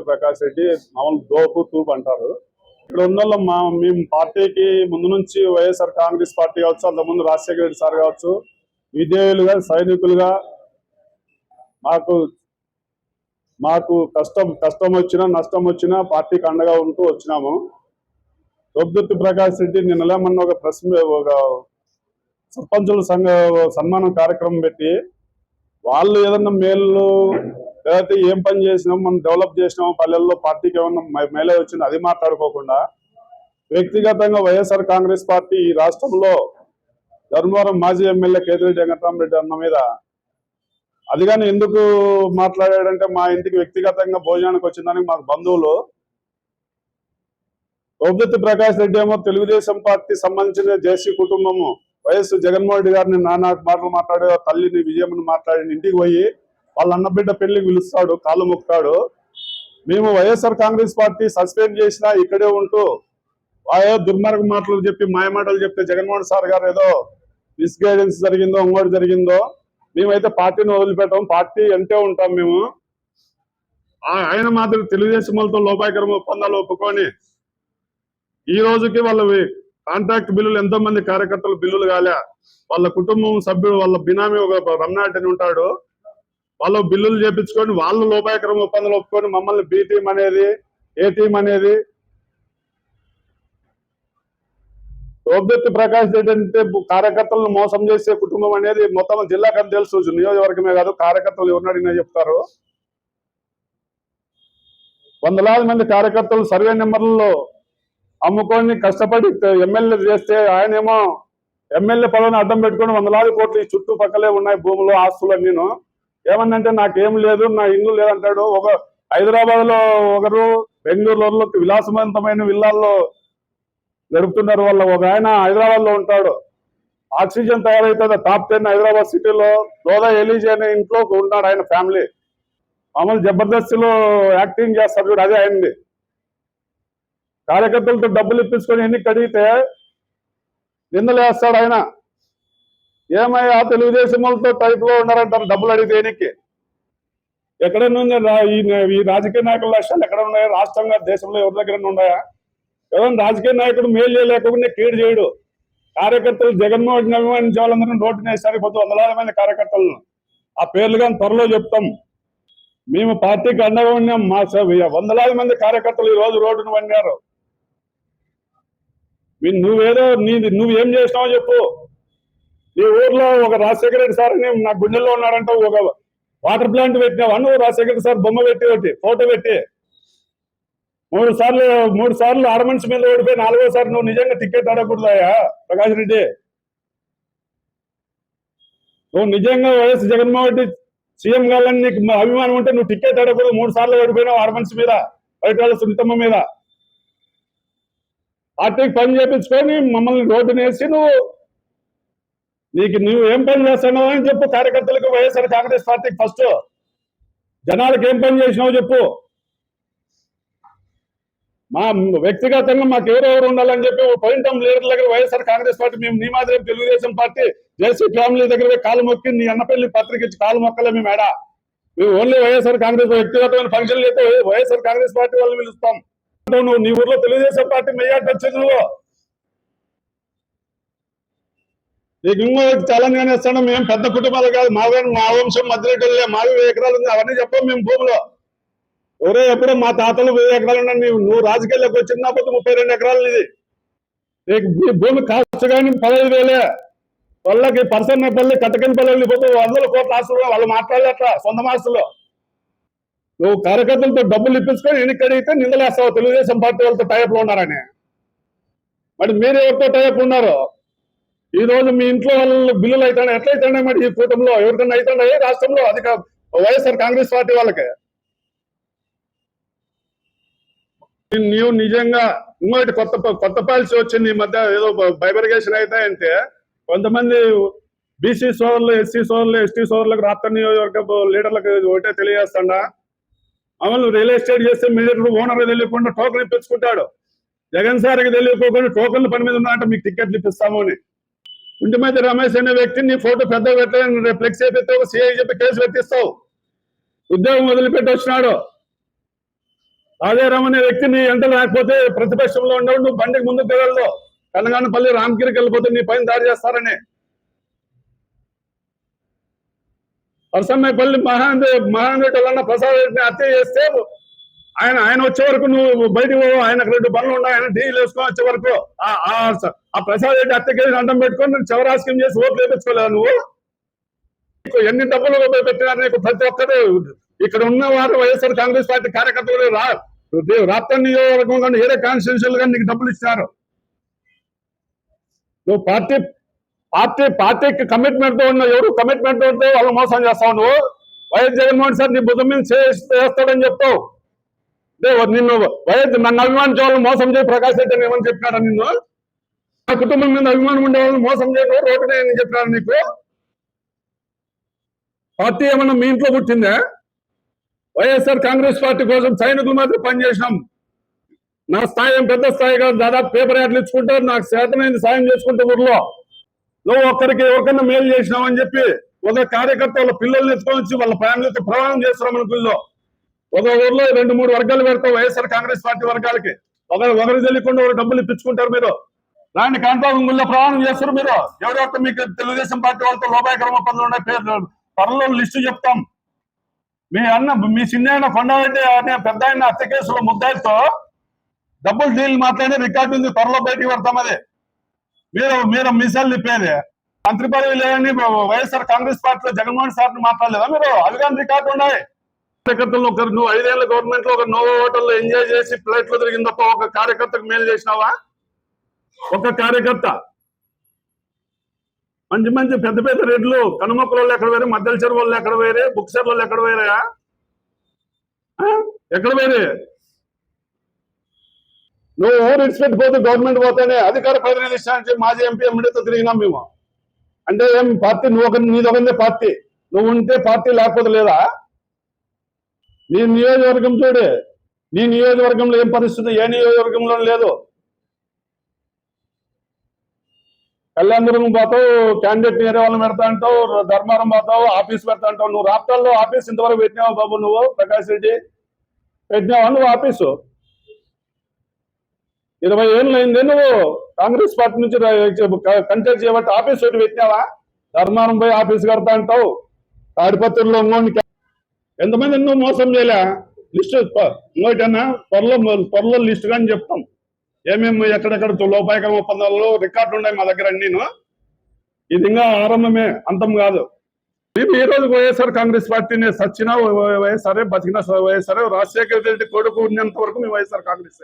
ప్రకాష్ రెడ్డి మామూలు దోపు తూపు అంటారు. ఇక్కడ ఉన్న మేము పార్టీకి ముందు నుంచి వైఎస్ఆర్ కాంగ్రెస్ పార్టీ కావచ్చు, అంతకుముందు రాజశేఖర రెడ్డి సార్ కావచ్చు, విధేయులుగా సైనికులుగా మాకు కష్టం వచ్చినా నష్టం వచ్చినా పార్టీకి అండగా ఉంటూ వచ్చినాము. దొబ్బుత్తి ప్రకాష్ రెడ్డి నిన్నలేమన్నా ఒక సర్పంచుల సంఘ సన్మానం కార్యక్రమం పెట్టి వాళ్ళు ఏదన్నా మేలు లేకపోతే ఏం పని చేసినాం, మనం డెవలప్ చేసినాం, పల్లెల్లో పార్టీకి ఏమన్నా మేలే వచ్చింది అది మాట్లాడుకోకుండా వ్యక్తిగతంగా వైఎస్ఆర్ కాంగ్రెస్ పార్టీ ఈ రాష్ట్రంలో ధర్మవరం మాజీ ఎమ్మెల్యే కేతిరెడ్డి వెంకటరామరెడ్డి అన్న మీద అది కానీ ఎందుకు మాట్లాడాడంటే, మా ఇంటికి వ్యక్తిగతంగా భోజనానికి వచ్చిందానికి మాకు బంధువులు. దొబ్బుత్తి ప్రకాష్ రెడ్డి ఏమో తెలుగుదేశం పార్టీ సంబంధించిన జేసీ కుటుంబము వైఎస్ జగన్మోహన్ రెడ్డి గారిని నానా మాటలు మాట్లాడే తల్లిని విజయమ్మని మాట్లాడి ఇంటికి పోయి వాళ్ళ అన్నబిడ్డ పెళ్లికి పిలుస్తాడు, కాళ్ళు మొక్కుతాడు. మేము వైఎస్ఆర్ కాంగ్రెస్ పార్టీ సస్పెండ్ చేసినా ఇక్కడే ఉంటూ దుర్మార్గ మాటలు చెప్పి మాయమాటలు చెప్తే జగన్మోహన్ సార్ గారు ఏదో మిస్గైడెన్స్ జరిగిందో ఇంకోటి జరిగిందో, మేమైతే పార్టీని వదిలిపెట్టాం, పార్టీ అంటే ఉంటాం. మేము ఆయన మాత్రం తెలుగుదేశం వాళ్ళతో లోపాయకరం ఒప్పందాలు ఒప్పుకొని ఈ రోజుకి వాళ్ళ కాంట్రాక్ట్ బిల్లులు ఎంతో మంది కార్యకర్తలు బిల్లులు కాలే. వాళ్ళ కుటుంబం సభ్యుడు వాళ్ళ బినామీ ఒక రమణాట్ అని ఉంటాడు, వాళ్ళు బిల్లులు చేపించుకొని వాళ్ళు లోపాయకరం ఒప్పందాలు ఒప్పుకొని మమ్మల్ని బి టీం అనేది ఏ టీం అనేది. దొబ్బుత్తి ప్రకాష్ రెడ్డి అంటే కార్యకర్తలను మోసం చేసే కుటుంబం అనేది మొత్తం జిల్లాకు తెలుసు, నియోజకవర్గమే కాదు, కార్యకర్తలు ఎవరినడిగినా చెప్తారు. వందలాది మంది కార్యకర్తలు సర్వే నెంబర్లలో అమ్ముకొని కష్టపడి ఎమ్మెల్యే చేస్తే ఆయనేమో ఎమ్మెల్యే పదవిని అడ్డం పెట్టుకొని వందలాది కోట్లు ఈ చుట్టుపక్కలే ఉన్నాయి భూములు ఆస్తులు. నేను ఏమన్నంటే నాకేం లేదు, నా ఇల్లు లేదంటాడు. ఒక హైదరాబాద్ లో ఒకరు, బెంగళూరులో విలాసవంతమైన విల్లాల్లో గడుపుతున్నారు. వాళ్ళ ఒక ఆయన హైదరాబాద్ లో ఉంటాడు, ఆక్సిజన్ తయారైతుంది టాప్ 10 హైదరాబాద్ సిటీలో. లోదా ఎలీజీ అనే ఇంట్లో ఉన్నాడు ఆయన ఫ్యామిలీ. మామూలు జబర్దస్తిలో యాక్టింగ్ చేస్తారు చూడు, అదే అయింది. కార్యకర్తలతో డబ్బులు ఇప్పించుకొని ఎన్నిక అడిగితే నిందలేస్తాడు ఆయన. ఏమయ్యా తెలుగుదేశం వాళ్ళతో టైప్ లో ఉన్నారంటారు డబ్బులు అడిగితే ఎన్నికి. ఎక్కడన్నా ఈ రాజకీయ నాయకుల లక్ష్యాలు ఎక్కడ ఉన్నాయా? రాష్ట్రంగా దేశంలో ఎవరి దగ్గర ఉన్నాయా? ఎవరైనా రాజకీయ నాయకుడు మేలు చేయలేకుండా కీడు చేయడు. కార్యకర్తలు జగన్మోహన్ అభిమానించే వాళ్ళందరూ రోడ్డున వేసారి పోతే వందలాది మంది కార్యకర్తలను ఆ పేర్లు కానీ త్వరలో చెప్తాం. మేము పార్టీకి అండగా ఉన్నాం. మా వందలాది మంది కార్యకర్తలు ఈ రోజు రోడ్డును వండారు. నువ్వేదో నువ్వేం చేసినావో చెప్పు. నీ ఊర్లో ఒక రాజశేఖర రెడ్డి సార్ అని నా గుండెల్లో ఉన్నాడంటే ఒక వాటర్ ప్లాంట్ పెట్టినావా నువ్వు? రాజశేఖర రెడ్డి సార్ బొమ్మ పెట్టి ఒకటి ఫోటో పెట్టి మూడు సార్లు ఆడమనిషి మీద ఓడిపోయి 4వసారి నువ్వు నిజంగా టికెట్ అడగకూడదాయా ప్రకాష్ రెడ్డి? నువ్వు నిజంగా వైఎస్ జగన్మోహన్ రెడ్డి సీఎం కావాలని నీకు అభిమానం ఉంటే నువ్వు టికెట్ అడగకూడదు. 3 సార్లు ఓడిపోయినావు ఆడమనిషి మీద, బయట వాళ్ళ సునీతమ్మ మీద. పార్టీకి పని చేపించుకొని మమ్మల్ని రోడ్డును వేసి నువ్వు ఏం పని చేస్తున్నావు అని చెప్పు కార్యకర్తలకు. వైఎస్ఆర్ కాంగ్రెస్ పార్టీకి ఫస్ట్ జనాలకు ఏం పని చేసినావు చెప్పు. మా వ్యక్తిగతంగా మాకు ఎవరెవరు ఉండాలని చెప్పి పోయింటాం లీడర్ల దగ్గర. వైఎస్ఆర్ కాంగ్రెస్ పార్టీ మేము నీ మాదిరి తెలుగుదేశం పార్టీ జేసీ ఫ్యామిలీ దగ్గర కాలు మొక్కి నీ అన్నపల్లి పత్రిక ఇచ్చి కాలు మొక్కలే మేము ఏడా. మేము ఓన్లీ వైఎస్ఆర్ కాంగ్రెస్ వ్యక్తిగతమైన ఫంక్షన్లు అయితే వైఎస్ఆర్ కాంగ్రెస్ పార్టీ వాళ్ళని పిలుస్తాం. నువ్వు నీ ఊర్లో తెలుగుదేశం పార్టీ మెజార్టీ వచ్చింది. నీకు ఇంకో తెలంగాణ ఇస్తాను. మేము పెద్ద కుటుంబాలు కాదు, మా వంశం మధ్యరెడ్డి, మావి 1000 ఎకరాలు ఉంది. అవన్నీ చెప్పాం మేము భూమిలో. ఎవరో ఎప్పుడో మా తాతలు 1000 ఎకరాలు ఉన్నాయి. నువ్వు రాజకీయాల్లోకి వచ్చినప్పుడు 32 ఎకరాలు ఇది. నీకు భూమి కాస్ట్ కానీ 15,000. వాళ్ళకి పర్సన్నపల్లి కట్టకినపల్లి వెళ్ళిపోతే 100 కోట్ల ఆస్తులు వాళ్ళు మాట్లాడలేట్లా సొంత ఆస్తులు. నువ్వు కార్యకర్తలతో డబ్బులు ఇప్పించుకొని ఎన్నిక అడిగితే నిందలేస్తావు తెలుగుదేశం పార్టీ వాళ్ళతో టైప్ లో ఉన్నారని. మరి మీరు ఎవరితో టైప్ ఉన్నారు? ఈ రోజు మీ ఇంట్లో వాళ్ళు బిల్లులు అవుతాయి, ఎట్లయితే మరి ఈ కూటమిలో ఎవరికన్నా అవుతున్నాయి రాష్ట్రంలో? అది వైఎస్ఆర్ కాంగ్రెస్ పార్టీ వాళ్ళకి. నీవు నిజంగా ఇంకోటి కొత్త పాలసీ వచ్చింది ఈ మధ్య, ఏదో బైబర్గేషన్ అవుతాయంటే కొంతమంది బీసీ సోదరులు, ఎస్సీ సోదరులు, ఎస్టీ సోదరులకు రాష్ట్ర నియోజకవర్గ లీడర్లకు ఒకటే తెలియజేస్తాడా, అమలు రియల్ ఎస్టేట్ చేస్తే మీడియర్ ఓనర్ తెలియకుండా టోకెన్ ఇప్పించుకుంటాడు. జగన్ సార్కి తెలియకోకుండా టోకెన్ల పని మీద ఉన్నట్టు మీకు టికెట్లు ఇప్పిస్తాము అని. ఇంటిమధ్య రమేష్ అనే వ్యక్తి నీ ఫోటో పెద్ద పెట్టాలని ఫ్లెక్స్ అయిపోతే ఒక సిఐ చెప్పి కేసు పెట్టిస్తావు. ఉద్యోగం వదిలిపెట్టి వచ్చినాడు. రాజారాం అనే వ్యక్తి నీ ఎంట లేకపోతే ప్రతిపక్షంలో ఉండవు, నువ్వు బండికి ముందుకు తిరగలదు. కనగానపల్లి రామగిరికి వెళ్ళిపోతే నీ పైన దాడి చేస్తారని. పరసమ్మాయిపల్లి మహాందేటోళ్ళన్న ప్రసాద్ రెడ్డిని హత్య చేస్తే ఆయన వచ్చే వరకు నువ్వు బయటకు పోవు. ఆయనకు 2 పనులు ఉన్నాయి. ఆయన డీల్ వేసుకొని వచ్చే వరకు ఆ ప్రసాద్ రెడ్డి హత్య కేసు అడ్డం పెట్టుకొని నువ్వు చివరాస్కం చేసి ఓట్లు వేపించుకోలేదు. నువ్వు ఎన్ని డబ్బులు పెట్టినారు నీకు? ప్రతి ఒక్కరు ఇక్కడ ఉన్న వారు వైఎస్ఆర్ కాంగ్రెస్ పార్టీ కార్యకర్తలు రాష్ట్ర నియోజకవర్గం కానీ ఏరే కాన్స్టిట్యూన్సీలు కానీ నీకు డబ్బులు ఇచ్చినారు. నువ్వు పార్టీకి కమిట్మెంట్ తో ఉన్న ఎవరు కమిట్మెంట్ ఉంటే వాళ్ళు మోసం చేస్తావు. నువ్వు వైఎస్ జగన్మోహన్ సార్ నీ బుద్ధం మీద చేస్తాడని చెప్తావు. నిన్ను నన్ను అభిమానించే వాళ్ళు మోసం చేయి ప్రకాష్ రెడ్డి అని ఏమని చెప్పినారా? నిన్ను నా కుటుంబం మీద అభిమానం ఉండే వాళ్ళు మోసం చేయడం రోడ్డునే అని చెప్పినారు నీకు. పార్టీ ఏమన్నా మీ ఇంట్లో పుట్టిందే? వైఎస్ఆర్ కాంగ్రెస్ పార్టీ కోసం సైనికులు మాత్రం పనిచేసినాం. నా స్థాయి పెద్ద స్థాయి కాదు, దాదాపు పేపర్ యాడ్లు ఇచ్చుకుంటారు. నాకు చేతనైంది సాయం చేసుకుంటే ఊర్లో నువ్వు ఎవరికన్నా మేలు చేసినావు అని చెప్పి ఒక కార్యకర్త వాళ్ళ పిల్లల్ని ఎత్తుకొని వచ్చి వాళ్ళ ఫ్యామిలీతో ప్రయాణం చేస్తున్నాం అనుకుల్లో ఒక ఊర్లో 2-3 వర్గాలు పెడతావు. వైఎస్ఆర్ కాంగ్రెస్ పార్టీ వర్గాలకి ఒకరు తెలియకుండా ఒక డబ్బులు ఇప్పించుకుంటారు. మీరు దాన్ని కాంట్రాక్ట్ ప్రయాణం చేస్తారు. మీరు ఎవరెవరితో మీకు తెలుగుదేశం పార్టీ వాళ్ళతో లోపాయకరమ పనులు ఉన్నాయి పేర్లు త్వరలో లిస్టు చెప్తాం. మీ చిన్న కొండారెడ్డి అనే పెద్ద ఆయన హత్య కేసులో ముద్దాయితో డబ్బులు డీల్ మాట్లాడే రికార్డు ఉంది. త్వరలో బయటికి పెడతాం. అది మీరు మిసాలు తిప్పేది. మంత్రి పదవి లేదని వైఎస్ఆర్ కాంగ్రెస్ పార్టీలో జగన్మోహన్ సార్ మాట్లాడలేదా మీరు? అది కానీ రికార్డు ఉన్నాయి. కార్యకర్తలు నువ్వు 5 ఏళ్ల గవర్నమెంట్ లో ఒక నోవో హోటల్లో ఎంజాయ్ చేసి ఫ్లైట్లో తిరిగిన తప్ప ఒక కార్యకర్తకు మేలు చేసినావా? ఒక కార్యకర్త మంచి పెద్ద రెడ్లు కనుమొక్కల వాళ్ళు ఎక్కడ వేరే, మద్దెల చెరువు వాళ్ళు ఎక్కడ వేరే, బుక్ సెర్ వాళ్ళు ఎక్కడ వేరేయా? ఎక్కడ వేరే? నువ్వు ఊరు ఇన్స్పెక్ట్ పోతే గవర్నమెంట్ పోతేనే అధికార ప్రతినిధి ఇష్టానికి మాజీ ఎంపీ ఎమ్మెల్యేతో తిరిగినాం మేము. అంటే ఏం పార్టీ నీదొకందే పార్టీ. నువ్వు ఉంటే పార్టీ లేకపోతే లేదా? నీ నియోజకవర్గం చూడే, నీ నియోజకవర్గంలో ఏం పరిస్థితి ఏ నియోజకవర్గంలో లేదు. కళ్యాణదుర్గం పోతావు, క్యాండిడేట్ వేరే వాళ్ళని పెడతా అంటావు, ధర్మారం పోతావు, ఆఫీస్ పెడతా అంటావు. నువ్వు రాష్ట్రాల్లో ఆఫీస్ ఇంతవరకు పెట్టినావు బాబు? నువ్వు ప్రకాష్ రెడ్డి పెట్టినావా నువ్వు ఆఫీసు? 20 ఏళ్ళు అయింది నువ్వు కాంగ్రెస్ పార్టీ నుంచి కంటెస్ట్ చేయబట్టి ఆఫీస్ ఒకటి పెట్టినావా? ధర్మారం పోయి ఆఫీస్ కడతా అంటావు. తాడిపత్రిలో ఎంతమంది నువ్వు మోసం చేయలే? లిస్టు ఇంకోటన్నా త్వరలో లిస్టు కానీ చెప్తాం. ఏమేమి ఎక్కడెక్కడ లోపాయకరమ ఒప్పందాలలో రికార్డులు ఉన్నాయి మా దగ్గర అన్నీను. ఇది ఇంకా ఆరంభమే, అంతం కాదు. మేము ఈ రోజు వైఎస్ఆర్ కాంగ్రెస్ పార్టీని సచ్చినా వైఎస్ఆర్, బతికినా వైఎస్ఆర్. రాజశేఖర రెడ్డి కొడుకు ఉన్నంత వరకు మేము వైఎస్ఆర్ కాంగ్రెస్.